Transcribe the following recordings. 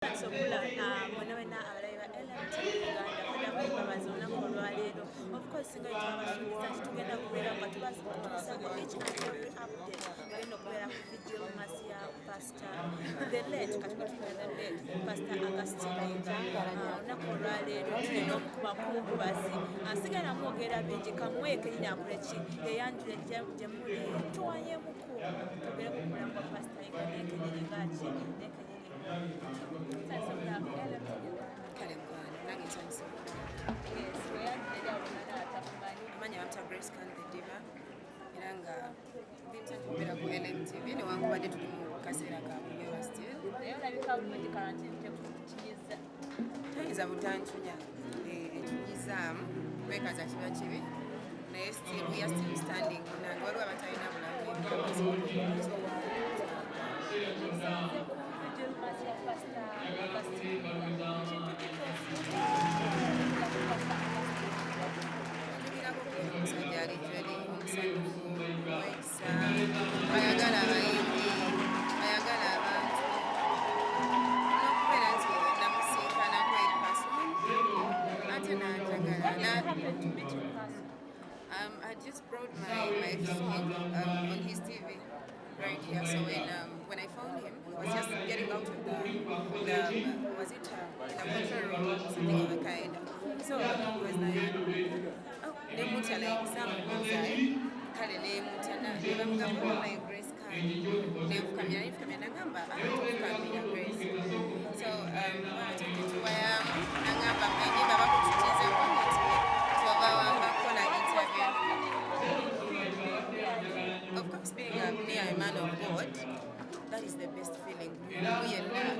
Of course, singa tugenda kubeera nga tubazibutuusaako each and every update bagenda okubeera ku video masi ya pastor the late katuba tulina the late pastor Augustine olunaku olwaleero tulina omu ku bakungubazi sigenda mwogera bingi kamweke nyini akuleki eyanjula gye muli tuwanyemuku tugere ku mulambo wa pastor nekenyeri ngaki Manya wata Grace Can the Diva iranga dimsa kubera ku LMTV ne wankubadde tuli mu kaseera ka kubeera still naye olabika bulungi quarantine tekukinyiza tayinza butanchunya ekinyizaamu kwekaza kiba kibi naye still we are still standing nange waliwo abatalina bulamu omusajja alijweri omusanyufu omwekisa ayagala abayimbi ayagala abantu n'okubeera nti namusinkanaku epason ate nanjagala I just brought my song on his TV right here. So when I found him, he was just getting out of the was it in a contrary or something of the kind. So he was like, oh, Nemutia like some guy, Kale Nemutia, Nemutia like Grace Can, Nemutia Nagamba, I don't know Grace. So I took it to where Nagamba, my neighbor, to just a moment to our interview. Of course, being a man of God, that is the best feeling. We are man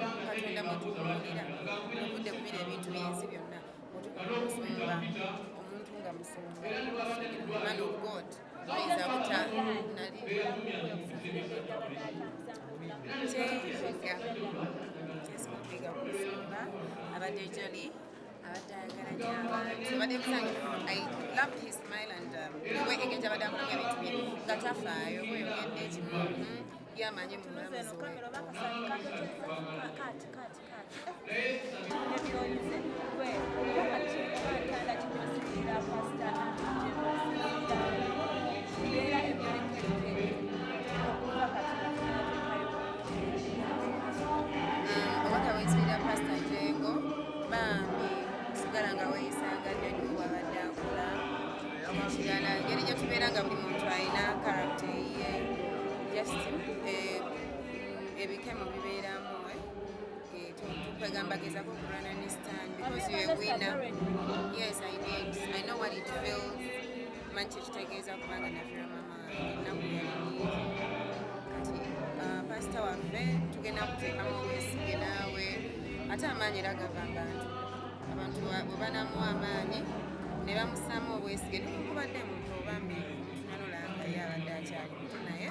of God. I loved his smile and the way he gets about because you're a winner. Yes, I did. I know what it feels. Manchester Tegeza kubanga nafira mama pastor waffe tugenda kuteekamu obwesige naawe ate amaanyi ragava abantu bwe banamuwa amaanyi ne bamusaamu obwesige nekubadde muntu obambi tunanolanga ye abadde akyali muto naye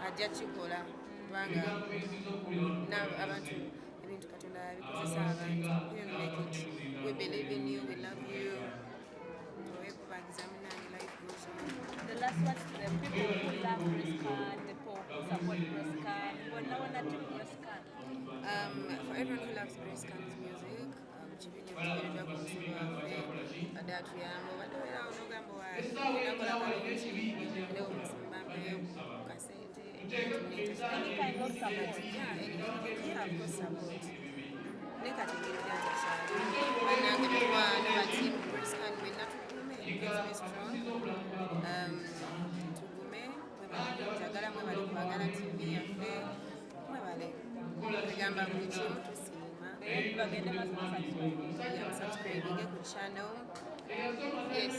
ajja kikola kubanga abantu ebintu katonda yabikozesa abantu you make it. We believe in you, we love you. The last one to the people who love Briscan, the people who support Briscan, but no one that took Briscan. For everyone who loves Briscan's music, subscribing to the channel. Yes,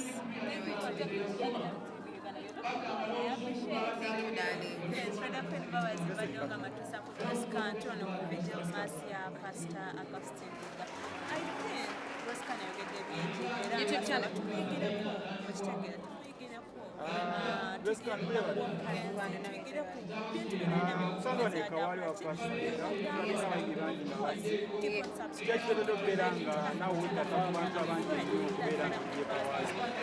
thank you, darling. YouTube channel.